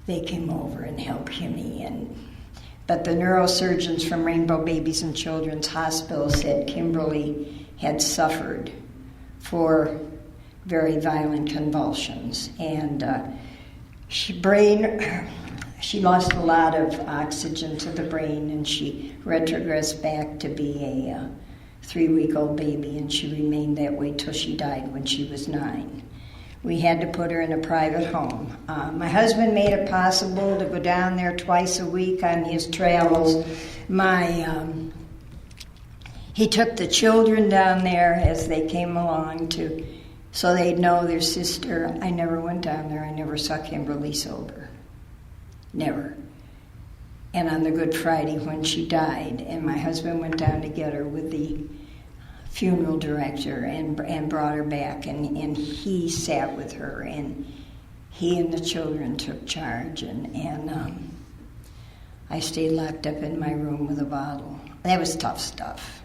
they came over and helped me. But the neurosurgeons from Rainbow Babies and Children's Hospital said Kimberly had suffered for very violent convulsions. And she lost a lot of oxygen to the brain, and she retrogressed back to be a 3-week-old baby, and she remained that way till she died when she was 9. We had to put her in a private home. My husband made it possible to go down there twice a week on his travels. He took the children down there as they came along so they'd know their sister. I never went down there. I never saw Kimberly sober. Never. And on the Good Friday when she died, and my husband went down to get her with the funeral director and brought her back, and he sat with her, and he and the children took charge, and I stayed locked up in my room with a bottle. That was tough stuff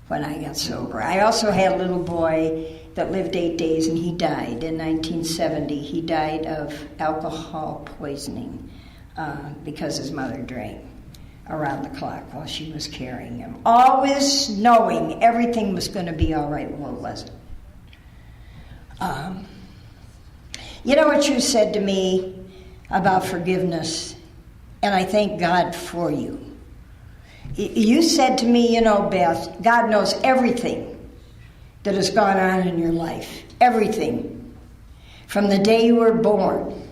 when I got sober. I also had a little boy that lived 8 days, and he died in 1970. He died of alcohol poisoning because his mother drank around the clock while she was carrying him. Always knowing everything was going to be all right. Well, it wasn't. You know what you said to me about forgiveness, and I thank God for you. You said to me, Beth, God knows everything that has gone on in your life. Everything. From the day you were born.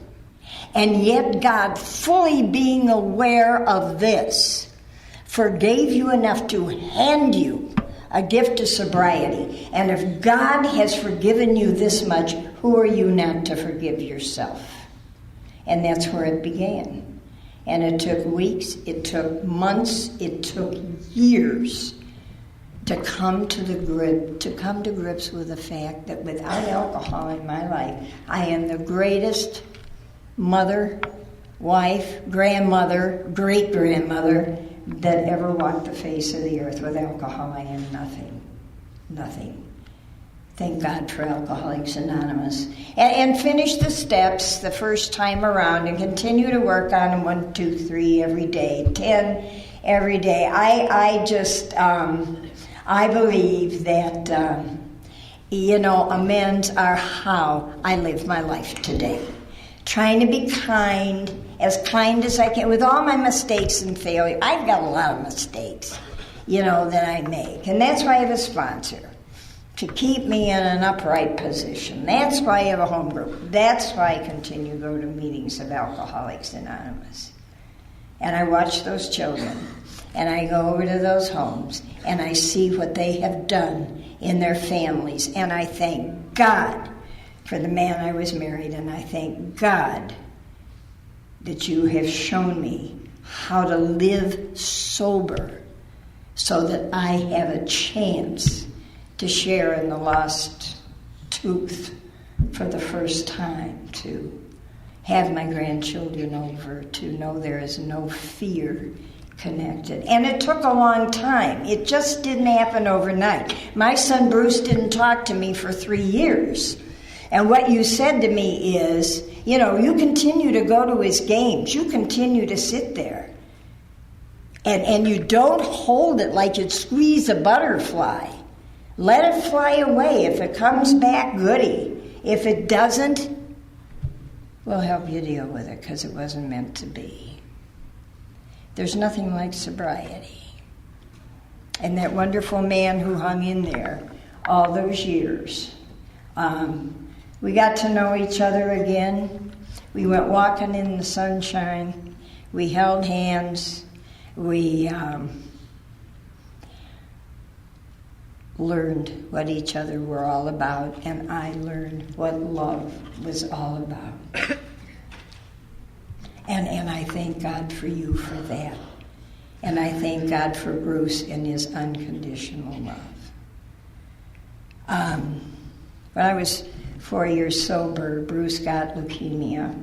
And yet God, fully being aware of this, forgave you enough to hand you a gift of sobriety. And if God has forgiven you this much, who are you not to forgive yourself? And that's where it began. And it took weeks, it took months, it took years to come to grips with the fact that without alcohol in my life, I am the greatest mother, wife, grandmother, great-grandmother that ever walked the face of the earth. With alcohol, I am nothing. Nothing. Thank God for Alcoholics Anonymous. And finish the steps the first time around and continue to work on them 1, 2, 3 every day, 10 every day. I believe that, amends are how I live my life today. Trying to be as kind as I can, with all my mistakes and failure. I've got a lot of mistakes, that I make. And that's why I have a sponsor, to keep me in an upright position. That's why I have a home group. That's why I continue to go to meetings of Alcoholics Anonymous. And I watch those children, and I go over to those homes, and I see what they have done in their families. And I thank God for the man I was married, and I thank God that you have shown me how to live sober so that I have a chance to share in the lost tooth for the first time, to have my grandchildren over, to know there is no fear connected. And it took a long time. It just didn't happen overnight. My son Bruce didn't talk to me for 3 years. And what you said to me is, you continue to go to his games. You continue to sit there. And you don't hold it like you'd squeeze a butterfly. Let it fly away. If it comes back, goody. If it doesn't, we'll help you deal with it because it wasn't meant to be. There's nothing like sobriety. And that wonderful man who hung in there all those years. We got to know each other again. We went walking in the sunshine. We held hands. learned what each other were all about, and I learned what love was all about. And I thank God for you for that. And I thank God for Bruce and his unconditional love. When I was 4 years sober, Bruce got leukemia.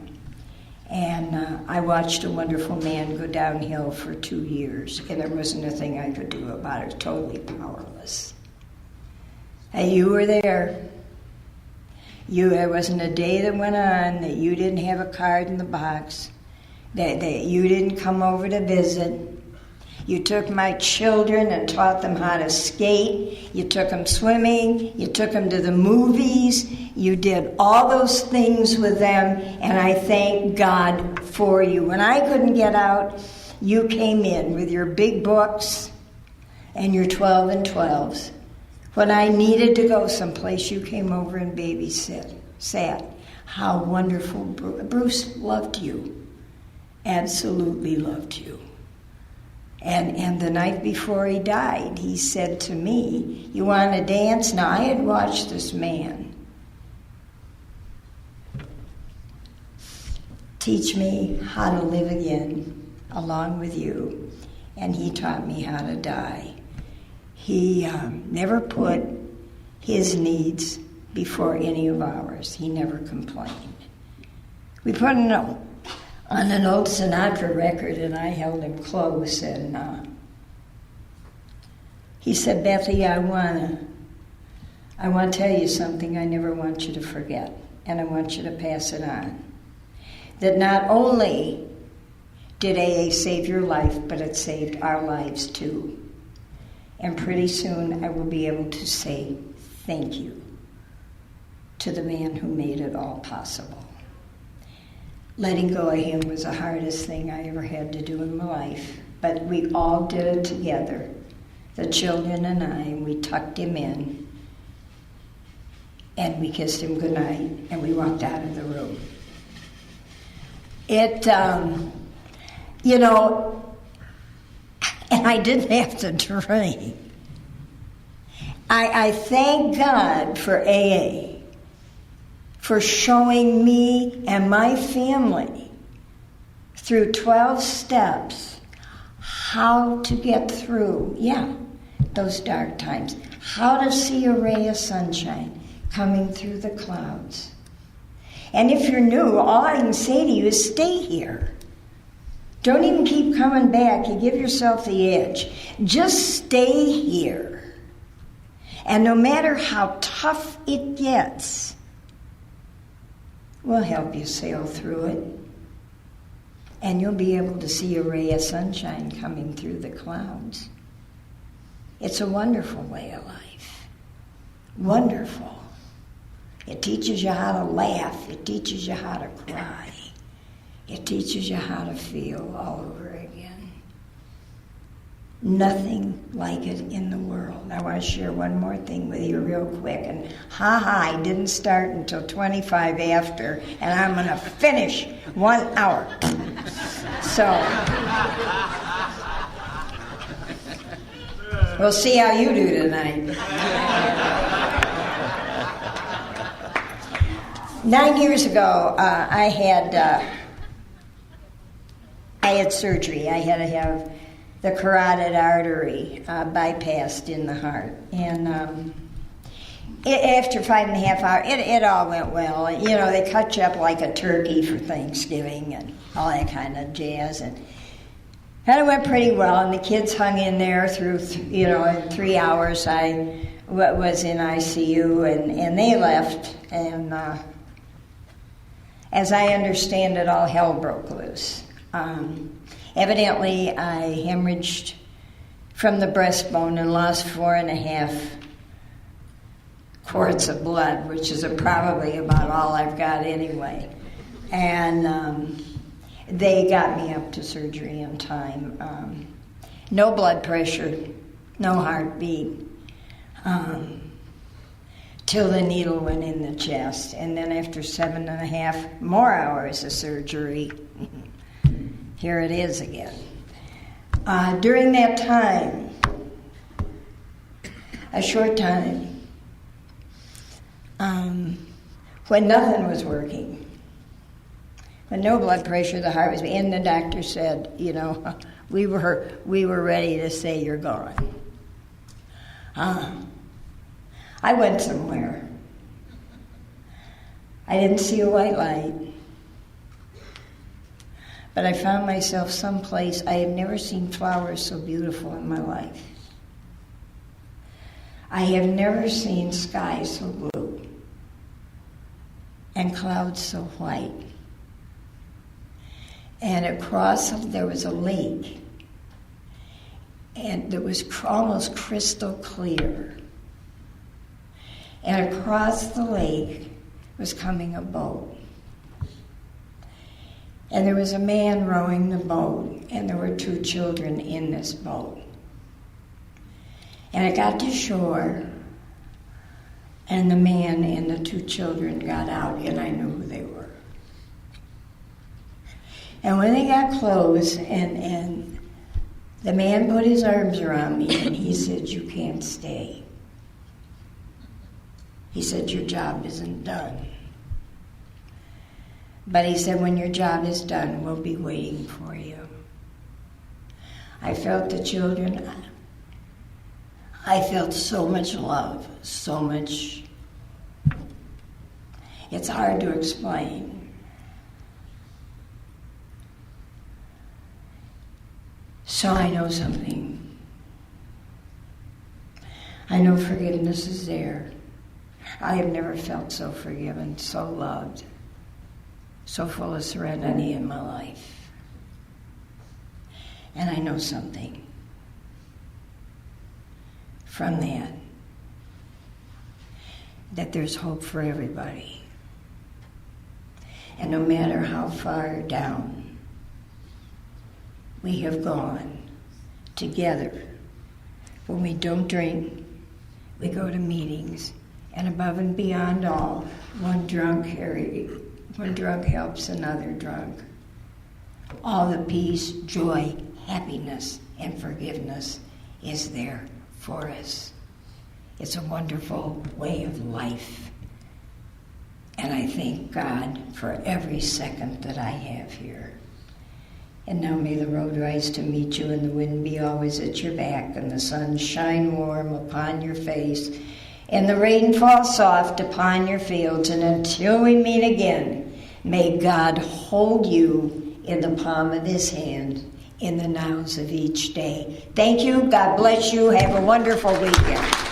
And I watched a wonderful man go downhill for 2 years, and there wasn't a thing I could do about it. Totally powerless. Hey, you were there. There wasn't a day that went on that you didn't have a card in the box, that you didn't come over to visit. You took my children and taught them how to skate. You took them swimming. You took them to the movies. You did all those things with them, and I thank God for you. When I couldn't get out, you came in with your big books and your 12 and 12s. When I needed to go someplace, you came over and sat. How wonderful. Bruce loved you. Absolutely loved you. And the night before he died, he said to me, "You want to dance?" Now, I had watched this man teach me how to live again along with you, and he taught me how to die. He never put his needs before any of ours. He never complained. We put a note on an old Sinatra record, and I held him close, and he said, "Bethy, I want to tell you something I never want you to forget, and I want you to pass it on. That not only did AA save your life, but it saved our lives too. And pretty soon I will be able to say thank you to the man who made it all possible." Letting go of him was the hardest thing I ever had to do in my life, but we all did it together, the children and I, and we tucked him in, and we kissed him goodnight, and we walked out of the room. And I didn't have to drink. I thank God for AA, for showing me and my family through 12 steps how to get through, those dark times, how to see a ray of sunshine coming through the clouds. And if you're new, all I can say to you is stay here. Don't even keep coming back. You give yourself the edge. Just stay here. And no matter how tough it gets, we'll help you sail through it. And you'll be able to see a ray of sunshine coming through the clouds. It's a wonderful way of life. Wonderful. It teaches you how to laugh. It teaches you how to cry. It teaches you how to feel all over again. Nothing like it in the world. I want to share one more thing with you real quick. And I didn't start until 25 after, and I'm going to finish 1 hour. So, we'll see how you do tonight. 9 years ago, I had surgery. I had to have the carotid artery bypassed in the heart. And after 5.5 hours, it all went well. They cut you up like a turkey for Thanksgiving and all that kind of jazz. And it went pretty well, and the kids hung in there through, in 3 hours I was in ICU, and they left. And as I understand it, all hell broke loose. Evidently, I hemorrhaged from the breastbone and lost 4.5 quarts of blood, which is probably about all I've got anyway. And they got me up to surgery in time. No blood pressure, no heartbeat, till the needle went in the chest. And then after 7.5 more hours of surgery, here it is again. During that time, a short time when nothing was working, when no blood pressure, the heart was, and the doctor said, we were ready to say you're gone. I went somewhere. I didn't see a white light, but I found myself someplace. I had never seen flowers so beautiful in my life. I have never seen sky so blue and clouds so white. And across there was a lake, and it was almost crystal clear. And across the lake was coming a boat. And there was a man rowing the boat, and there were 2 children in this boat. And I got to shore, and the man and the 2 children got out, and I knew who they were. And when they got close, and the man put his arms around me, and he said, "You can't stay." He said, "Your job isn't done." But he said, "When your job is done, we'll be waiting for you." I felt the children. I felt so much love, so much. It's hard to explain. So I know something. I know forgiveness is there. I have never felt so forgiven, so loved, so full of serenity in my life. And I know something from that there's hope for everybody. And no matter how far down we have gone together, when we don't drink, we go to meetings, and above and beyond all, one drunk helps another drunk. All the peace, joy, happiness, and forgiveness is there for us. It's a wonderful way of life. And I thank God for every second that I have here. And now may the road rise to meet you, and the wind be always at your back, and the sun shine warm upon your face, and the rain fall soft upon your fields. And until we meet again, may God hold you in the palm of his hand in the nows of each day. Thank you. God bless you. Have a wonderful weekend.